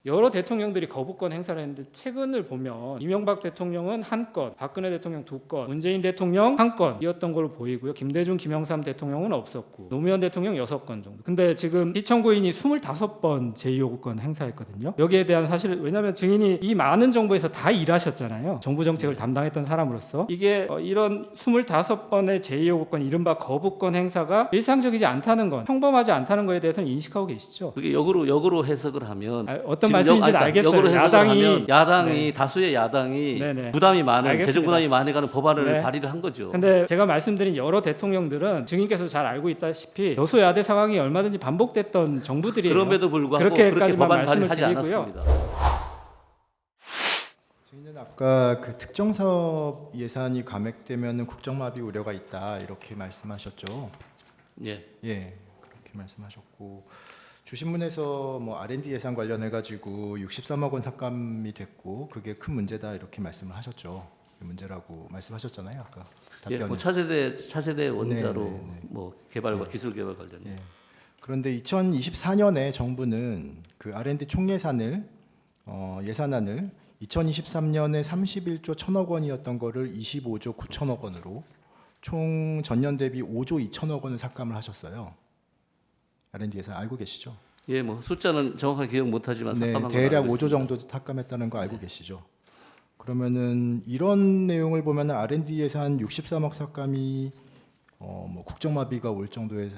여러 대통령들이 거부권 행사를 했는데 최근을 보면 이명박 대통령은 한 건, 박근혜 대통령 2건, 문재인 대통령 1건이었던 걸로 보이고요. 김대중, 김영삼 대통령은 없었고 노무현 대통령 6건 정도. 근데 지금 피청구인이 25번 제2요구권 행사했거든요. 여기에 대한 사실 왜냐하면 증인이 이 많은 정부에서 다 일하셨잖아요. 정부 정책을 담당했던 사람으로서 이게 이런 25번의 제2요구권 이른바 거부권 행사가 일상적이지 않다는 건 평범하지 않다는 거에 대해서는 인식하고 계시죠? 그게 역으로 해석을 하면 어떤 말씀인지는 알겠어요. 역으로 해석을 하면 야당이 네. 다수의 야당이 네네. 부담이 많은 알겠습니다. 재정 부담이 많이 가는 법안을 네. 발의를 한 거죠. 근데 제가 말씀드린 여러 대통령들은 증인께서 잘 알고 있다시피 여소야대 상황이 얼마든지 반복됐던 정부들이에요. 그럼에도 불구하고 그렇게 그렇게까지만 법안 말씀을 발의하지 드리고요. 않았습니다. 증인은 아까 그 특정 사업 예산이 감액되면 국정마비 우려가 있다 이렇게 말씀하셨죠. 예. 예, 그렇게 말씀하셨고 주신문에서 뭐 R&D 예산 관련해 가지고 63억 원 삭감이 됐고 그게 큰 문제다 이렇게 말씀을 하셨죠. 문제라고 말씀하셨잖아요 아까. 예, 뭐 차세대 원자로 네. 뭐 개발과 기술 개발 관련. 예. 그런데 2024년에 정부는 그 R&D 총예산을 예산안을 2023년에 31조 1천억 원이었던 거를 25조 9천억 원으로 총 전년 대비 5조 2천억 원을 삭감을 하셨어요. R&D 예산 알고 계시죠? 예, 뭐 숫자는 정확하게 기억 못하지만 네, 삭감한 걸 대략 알고 5조 있습니다. 정도 삭감했다는 거 알고 계시죠? 그러면은 이런 내용을 보면은 R&D 예산 63억 삭감이 뭐 국정마비가 올 정도의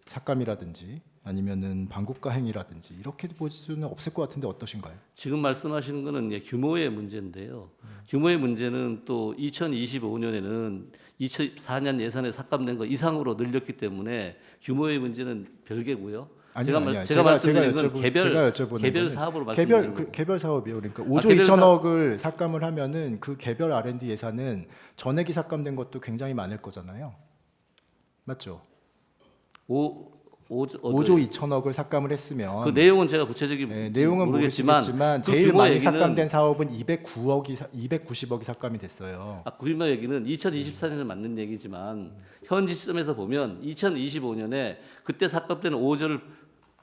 삭감이라든지 아니면은 반국가 행위라든지 이렇게 볼 수는 없을 것 같은데 어떠신가요? 지금 말씀하시는 거는 규모의 문제인데요. 규모의 문제는 또 2025년에는 2024년 예산에 삭감된 거 이상으로 늘렸기 때문에 규모의 문제는 별개고요. 제가 말씀드린 건 개별 사업으로 말씀드리는 거고. 개별 사업이요. 그러니까 5조 개별 2천억을 삭감을 하면은 그 개별 R&D 예산은 전액이 삭감된 것도 굉장히 많을 거잖아요. 맞죠? 5조 2천억을 삭감을 했으면 그 내용은 제가 구체적인 내용은 모르겠지만 그 제일 규모 많이 얘기는, 삭감된 사업은 290억이 삭감이 됐어요. 규모 얘기는 2024년에 맞는 얘기지만 현지 시점에서 보면 2025년에 그때 삭감된 5조를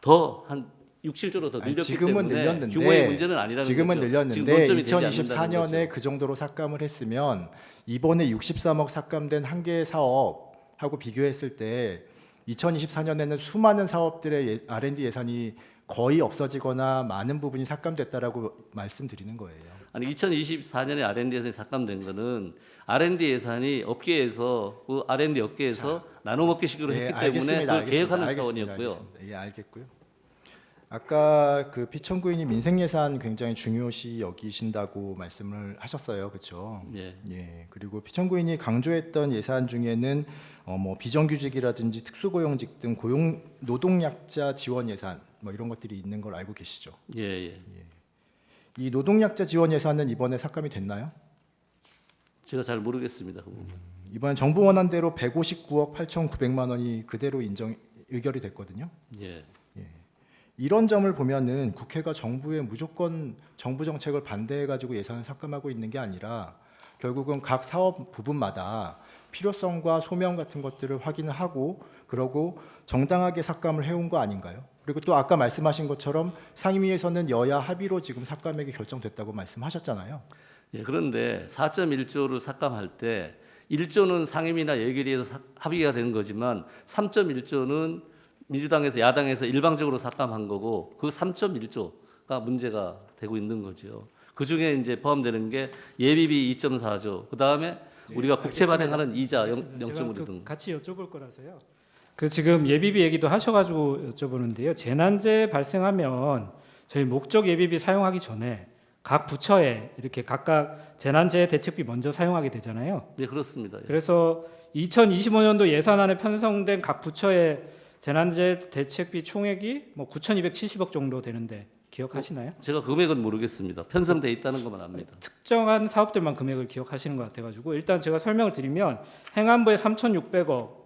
더 한 6, 7조로 더 늘렸기 지금은 때문에 늘렸는데, 규모의 문제는 아니라는 지금은 거죠. 늘렸는데 지금 논점이 되지 않는다는 2024년에 거죠. 그 정도로 삭감을 했으면 이번에 63억 삭감된 한 개의 사업하고 비교했을 때 2024년에는 수많은 사업들의 R&D 예산이 거의 없어지거나 많은 부분이 삭감됐다라고 말씀드리는 거예요. 아니 2024년에 R&D 예산이 삭감된 거는 R&D 예산이 업계에서 그 R&D 업계에서 나눠 먹기식으로 했기 때문에 그걸 계획하는 차원이었고요. 예, 알겠고요. 아까 그 피청구인이 민생 예산 굉장히 중요시 여기신다고 말씀을 하셨어요, 그렇죠? 예. 예. 그리고 피청구인이 강조했던 예산 중에는 뭐 비정규직이라든지 특수고용직 등 고용 노동약자 지원 예산 뭐 이런 것들이 있는 걸 알고 계시죠? 예, 예. 이 노동약자 지원 예산은 이번에 삭감이 됐나요? 제가 잘 모르겠습니다. 그 부분. 이번 정부 원안대로 159억 8,900만 원이 그대로 의결이 됐거든요. 예. 이런 점을 보면은 국회가 정부의 무조건 정부 정책을 반대해 가지고 예산을 삭감하고 있는 게 아니라 결국은 각 사업 부분마다 필요성과 소명 같은 것들을 확인을 하고 그러고 정당하게 삭감을 해온 거 아닌가요? 그리고 또 아까 말씀하신 것처럼 상임위에서는 여야 합의로 지금 삭감액이 결정됐다고 말씀하셨잖아요. 예, 그런데 4.1조를 삭감할 때 1조는 상임위나 예결위에서 합의가 된 거지만 3.1조는 민주당에서 야당에서 일방적으로 삭감한 거고 그 3.1조가 문제가 되고 있는 거죠. 그 중에 이제 포함되는 게 예비비 2.4조, 그 다음에 우리가 국채 발행하는 이자 0.5 등. 같이 여쭤볼 거라서요. 그 지금 예비비 얘기도 하셔가지고 여쭤보는데요. 재난재 발생하면 저희 목적 예비비 사용하기 전에 각 부처에 이렇게 각각 재난재해 대책비 먼저 사용하게 되잖아요. 네, 그렇습니다. 예. 그래서 2025년도 예산안에 편성된 각 부처의 재난재해 대책비 총액이 뭐 9,270억 정도 되는데 기억하시나요? 제가 금액은 모르겠습니다. 편성돼 있다는 것만 압니다. 특정한 사업들만 금액을 기억하시는 것 같아가지고 일단 제가 설명을 드리면 행안부에 3,600억,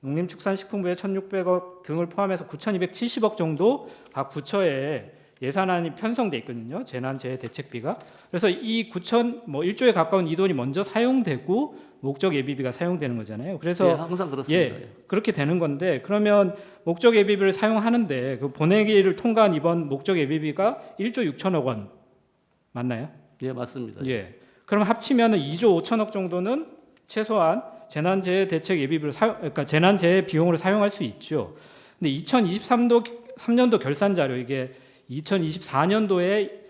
농림축산식품부에 1,600억 등을 포함해서 9,270억 정도 각 부처에 예산안이 편성돼 있거든요. 재난재해 대책비가. 그래서 이 1조에 가까운 이 돈이 먼저 사용되고 목적 예비비가 사용되는 거잖아요. 예, 그래서 항상 그렇습니다. 예, 그렇게 되는 건데 그러면 목적 예비비를 사용하는데 그 본회의를 통과한 이번 목적 예비비가 1조 6천억 원 맞나요? 예, 맞습니다. 예. 그럼 합치면은 2조 5천억 정도는 최소한 재난재해 대책 예비비를 그러니까 재난재해 비용으로 사용할 수 있죠. 근데 2023년도 결산 자료 이게 2024년도에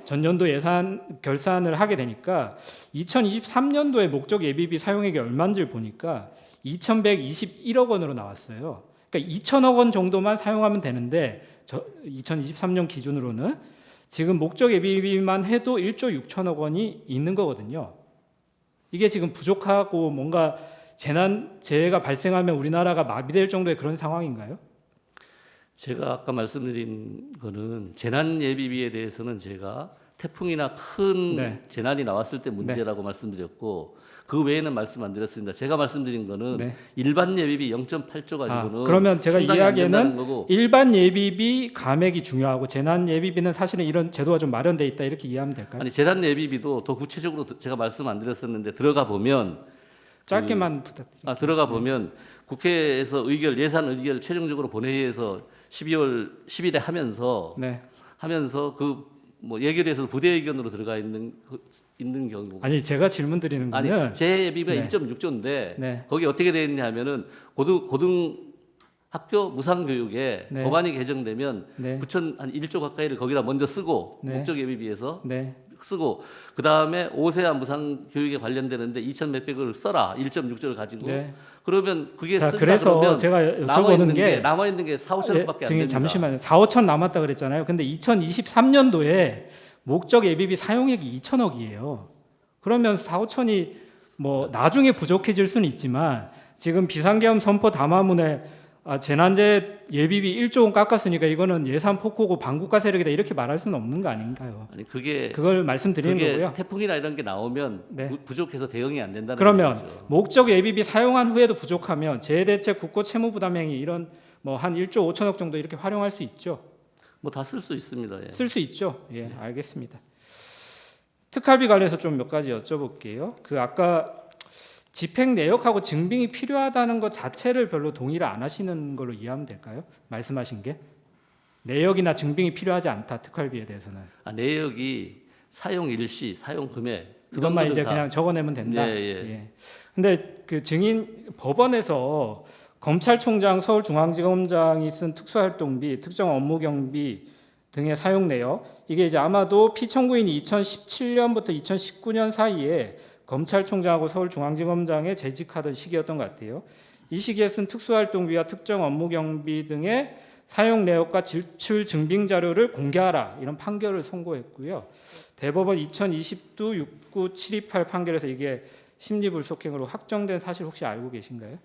전년도 예산 결산을 하게 되니까 2023년도에 목적 예비비 사용액이 얼마인지를 보니까 2,121억 원으로 나왔어요. 그러니까 2천억 원 정도만 사용하면 되는데 2023년 기준으로는 지금 목적 예비비만 해도 1조 6천억 원이 있는 거거든요. 이게 지금 부족하고 뭔가 재해가 발생하면 우리나라가 마비될 정도의 그런 상황인가요? 제가 아까 말씀드린 거는 재난 예비비에 대해서는 제가 태풍이나 큰 네. 재난이 나왔을 때 문제라고 말씀드렸고 그 외에는 말씀 안 드렸습니다. 제가 말씀드린 거는 네. 일반 예비비 0.8조 가지고는 그러면 제가 충당이 안 된다는 이야기는 거고 일반 예비비 감액이 중요하고 재난 예비비는 사실은 이런 제도가 좀 마련돼 있다 이렇게 이해하면 될까요? 아니 재난 예비비도 더 구체적으로 제가 말씀 안 드렸었는데 들어가 보면 짧게만 부탁드립니다. 들어가 보면 국회에서 예산 의결 최종적으로 본회의에서 12월 10일에 하면서 네. 그 뭐 예결위에서 부대 의견으로 들어가 있는 경우 아니 제가 질문 드리는 거는 아니 재예비비가 네. 1.6조인데 네. 거기 어떻게 되어 있냐 하면은 고등 학교 무상 교육에 네. 법안이 개정되면 네. 부천 한 1조 가까이를 거기다 먼저 쓰고 네. 목적 예비비에서 네. 쓰고 그 다음에 5세와 무상 교육에 관련되는데 2천 몇백을 써라 1.6조를 가지고 네. 그러면 그게 자, 쓴다 그래서 그러면 제가 여쭤보는 게 남아 있는 게 4, 5천원밖에 안 지금 됩니다. 잠시만요. 4, 5천 남았다 그랬잖아요. 근데 2023년도에 목적 예비비 사용액이 2천억이에요. 그러면 4, 5천이 뭐 나중에 부족해질 수는 있지만 지금 비상계엄 선포 담화문에 재난재 예비비 1조 원 깎았으니까 이거는 예산 폭호고 반국가 세력이다 이렇게 말할 수는 없는 거 아닌가요? 아니 그게 그걸 말씀드리는 거고요. 태풍이나 이런 게 나오면 네. 부족해서 대응이 안 된다는 그러면 거죠. 목적 예비비 사용한 후에도 부족하면 재해대책 국고 채무 부담행위 이런 뭐 한 1조 5천억 정도 이렇게 활용할 수 있죠. 뭐 다 쓸 수 있습니다. 예. 쓸 수 있죠. 예, 알겠습니다. 특활비 관련해서 좀 몇 가지 여쭤볼게요. 그 아까 집행 내역하고 증빙이 필요하다는 것 자체를 별로 동의를 안 하시는 걸로 이해하면 될까요? 말씀하신 게 내역이나 증빙이 필요하지 않다 특활비에 대해서는 내역이 사용 일시, 사용 금액 그것만 이제 다 그냥 적어내면 된다. 예, 예. 예. 근데 그 증인 법원에서 검찰총장, 서울중앙지검장이 쓴 특수활동비, 특정 업무 경비 등의 사용 내역 이게 이제 아마도 피청구인이 2017년부터 2019년 사이에 검찰총장하고 서울중앙지검장에 재직하던 시기였던 것 같아요. 이 시기에 쓴 특수활동비와 특정 업무 경비 등의 사용 내역과 지출 증빙 자료를 공개하라 이런 판결을 선고했고요. 대법원 2020도 69728 판결에서 이게 심리불속행으로 확정된 사실 혹시 알고 계신가요?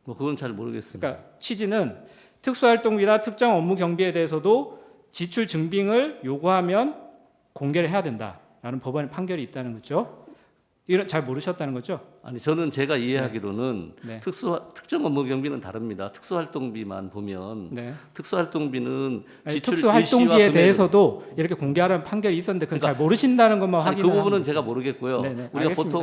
뭐 그건 잘 모르겠습니다. 그러니까 취지는 특수활동비나 특정 업무 경비에 대해서도 지출 증빙을 요구하면 공개를 해야 된다라는 법원의 판결이 있다는 거죠. 이런 잘 모르셨다는 거죠? 아니 저는 제가 이해하기로는 네. 특정 업무 경비는 다릅니다. 특수활동비만 보면 네. 특수활동비는 아니, 지출 특수활동비에 일시와 대해서도 이렇게 공개하라는 판결이 있었는데 그건 잘 모르신다는 것만 아니, 확인을 그 부분은 하면 제가 모르겠고요. 네네, 우리가 알겠습니다.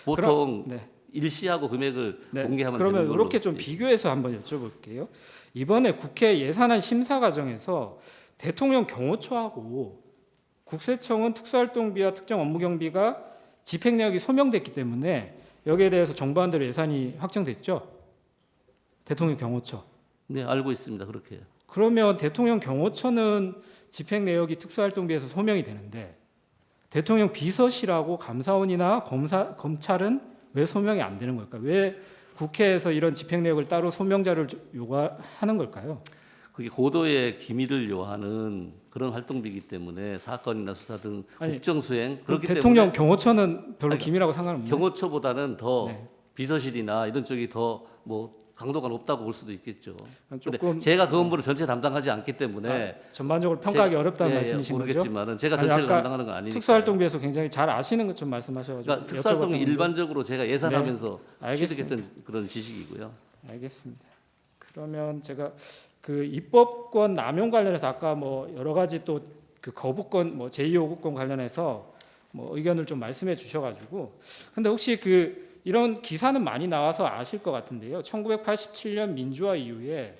보통 네. 일시하고 금액을 네. 공개하면 그러면 되는 걸로 이렇게 좀 돼 있습니다. 비교해서 한번 여쭤볼게요. 이번에 국회 예산안 심사 과정에서 대통령 경호처하고 국세청은 특수활동비와 특정 업무 경비가 집행 내역이 소명됐기 때문에 여기에 대해서 정부안대로 예산이 확정됐죠. 대통령 경호처. 네, 알고 있습니다. 그렇게. 그러면 대통령 경호처는 집행 내역이 특수활동비에서 소명이 되는데 대통령 비서실하고 감사원이나 검찰은 왜 소명이 안 되는 걸까요? 왜 국회에서 이런 집행 내역을 따로 소명 자료를 요구하는 걸까요? 그게 고도의 기밀을 요하는 그런 활동비이기 때문에 사건이나 수사 등 아니, 국정 수행 그렇기 대통령 때문에 경호처는 별로 아니, 기밀하고 상관없나요? 경호처보다는 더 네. 비서실이나 이런 쪽이 더 뭐 강도가 높다고 볼 수도 있겠죠. 조금 근데 제가 그 업무를 전체 담당하지 않기 때문에 전반적으로 평가하기 어렵다는 예, 말씀이신 거죠? 모르겠지만은 제가 아니, 전체를 아까 담당하는 건 아니니까. 특수활동비에서 굉장히 잘 아시는 것좀 말씀하셔가지고 그러니까 특수활동이 여쭤봤던 일반적으로 제가 예산하면서 알겠습니다. 취득했던 그런 지식이고요. 알겠습니다. 그러면 제가 그 입법권 남용 관련해서 아까 뭐 여러 가지 또 그 거부권 뭐 제2 요구권 관련해서 뭐 의견을 좀 말씀해 주셔가지고 근데 혹시 그 이런 기사는 많이 나와서 아실 것 같은데요. 1987년 민주화 이후에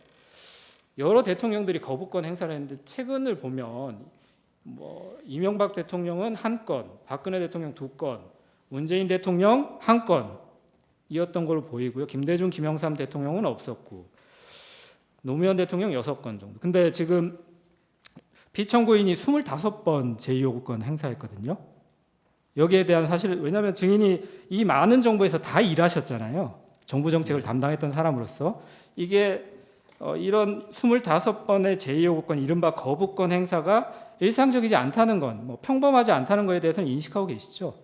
여러 대통령들이 거부권 행사를 했는데 최근을 보면 뭐 이명박 대통령은 한 건, 박근혜 대통령 두 건, 문재인 대통령 한 건이었던 걸로 보이고요. 김대중, 김영삼 대통령은 없었고 노무현 대통령 6건 정도. 근데 지금 피청구인이 25번 제2요구권 행사했거든요. 여기에 대한 사실 왜냐하면 증인이 이 많은 정부에서 다 일하셨잖아요. 정부 정책을 담당했던 사람으로서 이게 이런 25번의 제2요구권 이른바 거부권 행사가 일상적이지 않다는 건 뭐 평범하지 않다는 거에 대해서는 인식하고 계시죠?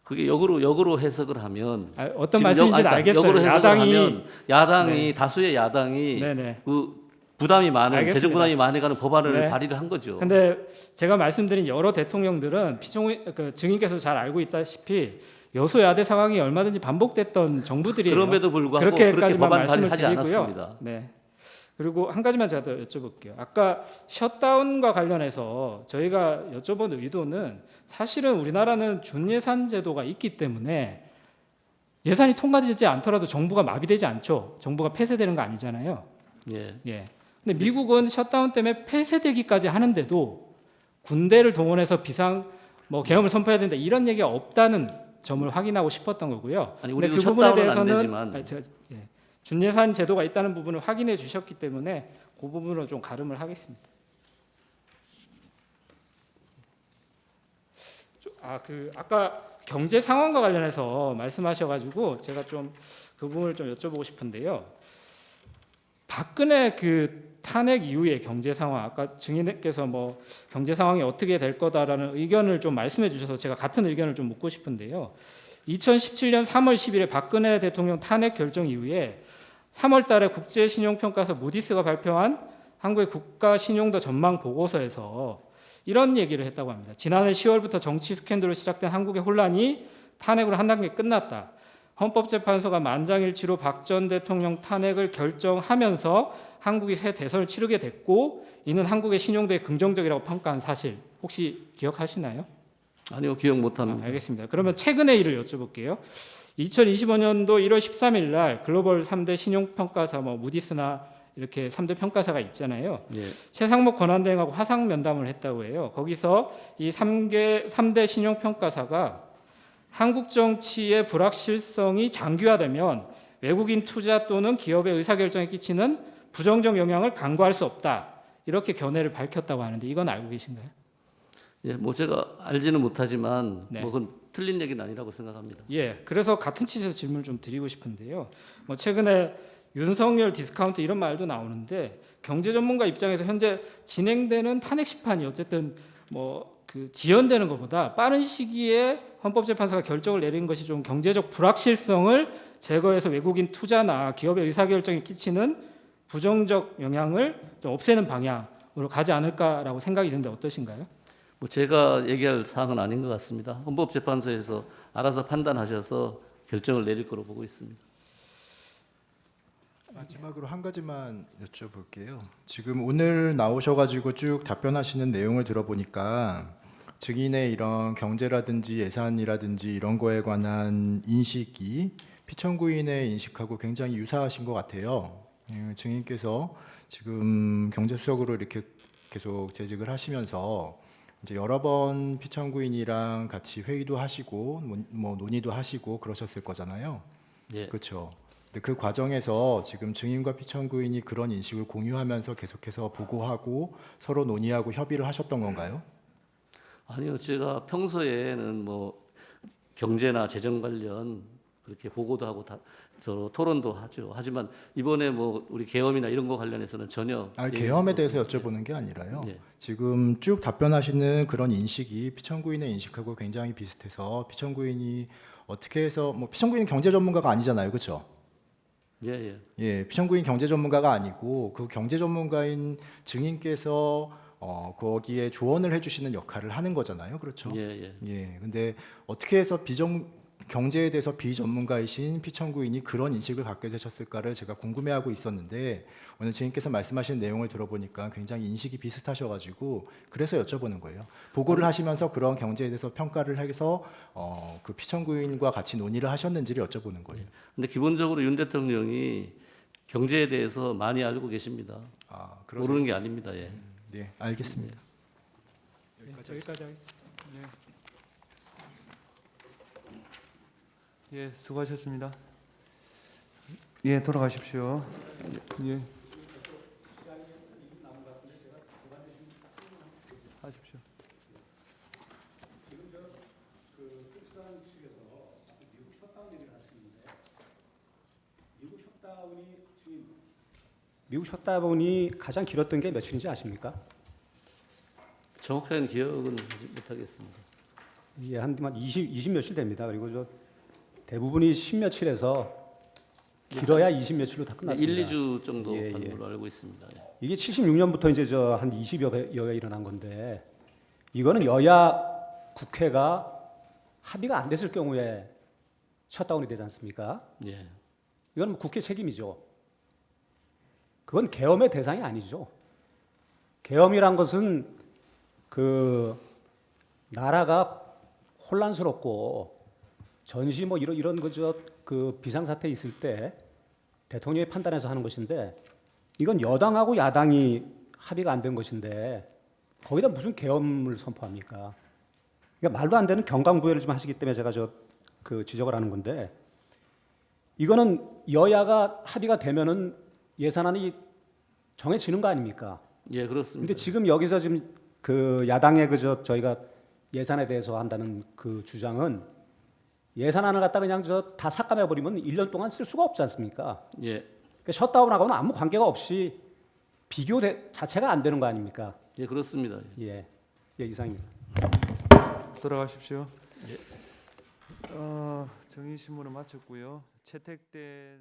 그게 역으로 해석을 하면 어떤 지금 말씀인지는 알겠어요. 역으로 해석을 하면 야당이 네. 다수의 야당이 네네. 그 부담이 많은 알겠습니다. 재정 부담이 많아가는 법안을 네. 발의를 한 거죠. 근데 제가 말씀드린 여러 대통령들은 그 증인께서 잘 알고 있다시피 여소야대 상황이 얼마든지 반복됐던 정부들이에요. 그럼에도 불구하고 그렇게 그렇게까지만 법안 말씀을 발의하지 드리고요. 않았습니다. 네. 그리고 한 가지만 제가 더 여쭤볼게요. 아까 셧다운과 관련해서 저희가 여쭤본 의도는 사실은 우리나라는 준예산 제도가 있기 때문에 예산이 통과되지 않더라도 정부가 마비되지 않죠. 정부가 폐쇄되는 거 아니잖아요. 예. 예. 근데 미국은 셧다운 때문에 폐쇄되기까지 하는데도 군대를 동원해서 비상 뭐 계엄을 선포해야 된다 이런 얘기가 없다는 점을 확인하고 싶었던 거고요. 아니 근데 우리도 그 부분에 셧다운은 안 대해서는 되지만 제가 준예산 제도가 있다는 부분을 확인해 주셨기 때문에 그 부분으로 좀 가름을 하겠습니다. 아까 경제 상황과 관련해서 말씀하셔가지고 제가 좀 그 부분을 좀 여쭤보고 싶은데요. 박근혜 그 탄핵 이후의 경제 상황, 아까 증인께서 뭐 경제 상황이 어떻게 될 거다라는 의견을 좀 말씀해 주셔서 제가 같은 의견을 좀 묻고 싶은데요. 2017년 3월 10일에 박근혜 대통령 탄핵 결정 이후에 3월 달에 국제신용평가사 무디스가 발표한 한국의 국가 신용도 전망 보고서에서 이런 얘기를 했다고 합니다. 지난해 10월부터 정치 스캔들로 시작된 한국의 혼란이 탄핵으로 한 단계 끝났다. 헌법재판소가 만장일치로 박 전 대통령 탄핵을 결정하면서 한국이 새 대선을 치르게 됐고 이는 한국의 신용도에 긍정적이라고 평가한 사실 혹시 기억하시나요? 아니요 기억 못합니다. 알겠습니다. 그러면 최근의 일을 여쭤볼게요. 2025년도 1월 13일 날 글로벌 3대 신용평가사 뭐 무디스나 이렇게 3대 평가사가 있잖아요. 예. 최상목 권한대행하고 화상 면담을 했다고 해요. 거기서 이 3대 신용평가사가 한국 정치의 불확실성이 장기화되면 외국인 투자 또는 기업의 의사결정에 끼치는 부정적 영향을 간과할 수 없다. 이렇게 견해를 밝혔다고 하는데 이건 알고 계신가요? 예, 뭐 제가 알지는 못하지만 네. 뭐 그건 틀린 얘기는 아니라고 생각합니다. 예, 그래서 같은 취지에서 질문을 좀 드리고 싶은데요. 뭐 최근에 윤석열 디스카운트 이런 말도 나오는데 경제 전문가 입장에서 현재 진행되는 탄핵 심판이 어쨌든 뭐 그 지연되는 것보다 빠른 시기에 헌법재판소가 결정을 내리는 것이 좀 경제적 불확실성을 제거해서 외국인 투자나 기업의 의사결정에 끼치는 부정적 영향을 좀 없애는 방향으로 가지 않을까라고 생각이 드는데 어떠신가요? 뭐 제가 얘기할 사항은 아닌 것 같습니다. 헌법재판소에서 알아서 판단하셔서 결정을 내릴 거로 보고 있습니다. 마지막으로 한 가지만 여쭤볼게요. 지금 오늘 나오셔가지고 쭉 답변하시는 내용을 들어보니까 증인의 이런 경제라든지 예산이라든지 이런 거에 관한 인식이 피청구인의 인식하고 굉장히 유사하신 것 같아요. 증인께서 지금 경제수석으로 이렇게 계속 재직을 하시면서 이제 여러 번 피청구인이랑 같이 회의도 하시고 뭐 논의도 하시고 그러셨을 거잖아요. 예. 그렇죠. 근데 그 과정에서 지금 증인과 피청구인이 그런 인식을 공유하면서 계속해서 보고하고 서로 논의하고 협의를 하셨던 건가요? 아니요, 제가 평소에는 뭐 경제나 재정 관련 그렇게 보고도 하고 서로 토론도 하죠. 하지만 이번에 뭐 우리 계엄이나 이런 거 관련해서는 전혀 계엄에 대해서 여쭤보는 게 아니라요. 예. 지금 쭉 답변하시는 그런 인식이 피청구인의 인식하고 굉장히 비슷해서 피청구인이 어떻게 해서 뭐 피청구인은 경제 전문가가 아니잖아요, 그렇죠? 예. 예, 피청구인 경제 전문가가 아니고 그 경제 전문가인 증인께서 거기에 조언을 해주시는 역할을 하는 거잖아요, 그렇죠? 예. 예, 근데 어떻게 해서 경제에 대해서 비전문가이신 피청구인이 그런 인식을 갖게 되셨을까를 제가 궁금해하고 있었는데 오늘 증인께서 말씀하신 내용을 들어보니까 굉장히 인식이 비슷하셔가지고 그래서 여쭤보는 거예요. 보고를 하시면서 그런 경제에 대해서 평가를 해서 그 피청구인과 같이 논의를 하셨는지를 여쭤보는 거예요. 근데 기본적으로 윤 대통령이 경제에 대해서 많이 알고 계십니다. 아, 그러세요? 모르는 게 아닙니다. 예. 네, 알겠습니다. 여기까지 하겠습니다. 예, 수고하셨습니다. 예, 돌아가십시오. 예. 하십시오. 미국 셧다운이 가장 길었던 게 며칠인지 아십니까? 정확한 기억은 못하겠습니다. 예, 한 20 며칠 됩니다. 그리고 저 대부분이 10 며칠에서 길어야 20 며칠로 다 끝났습니다. 1, 2주 정도 예, 가는 예. 걸로 알고 있습니다. 예. 이게 76년부터 이제 저 한 20여 회 일어난 건데 이거는 여야 국회가 합의가 안 됐을 경우에 셧다운이 되지 않습니까? 예. 이건 뭐 국회 책임이죠. 그건 계엄의 대상이 아니죠. 계엄이란 것은 그 나라가 혼란스럽고 전시 뭐 이런 그저 그 비상사태 있을 때 대통령이 판단해서 하는 것인데 이건 여당하고 야당이 합의가 안 된 것인데 거기다 무슨 계엄을 선포합니까? 그러니까 말도 안 되는 경강부회를 좀 하시기 때문에 제가 그 지적을 하는 건데 이거는 여야가 합의가 되면은 예산안이 정해지는 거 아닙니까? 예, 그렇습니다. 근데 지금 여기서 지금 그 야당의 그저 저희가 예산에 대해서 한다는 그 주장은 예산안을 갖다 그냥 다 삭감해 버리면 1년 동안 쓸 수가 없지 않습니까? 예. 그러니까 셧다운하고는 아무 관계가 없이 비교 자체가 안 되는 거 아닙니까? 예, 그렇습니다. 예, 예 이상입니다. 돌아가십시오. 예. 정의 신문을 마쳤고요. 채택된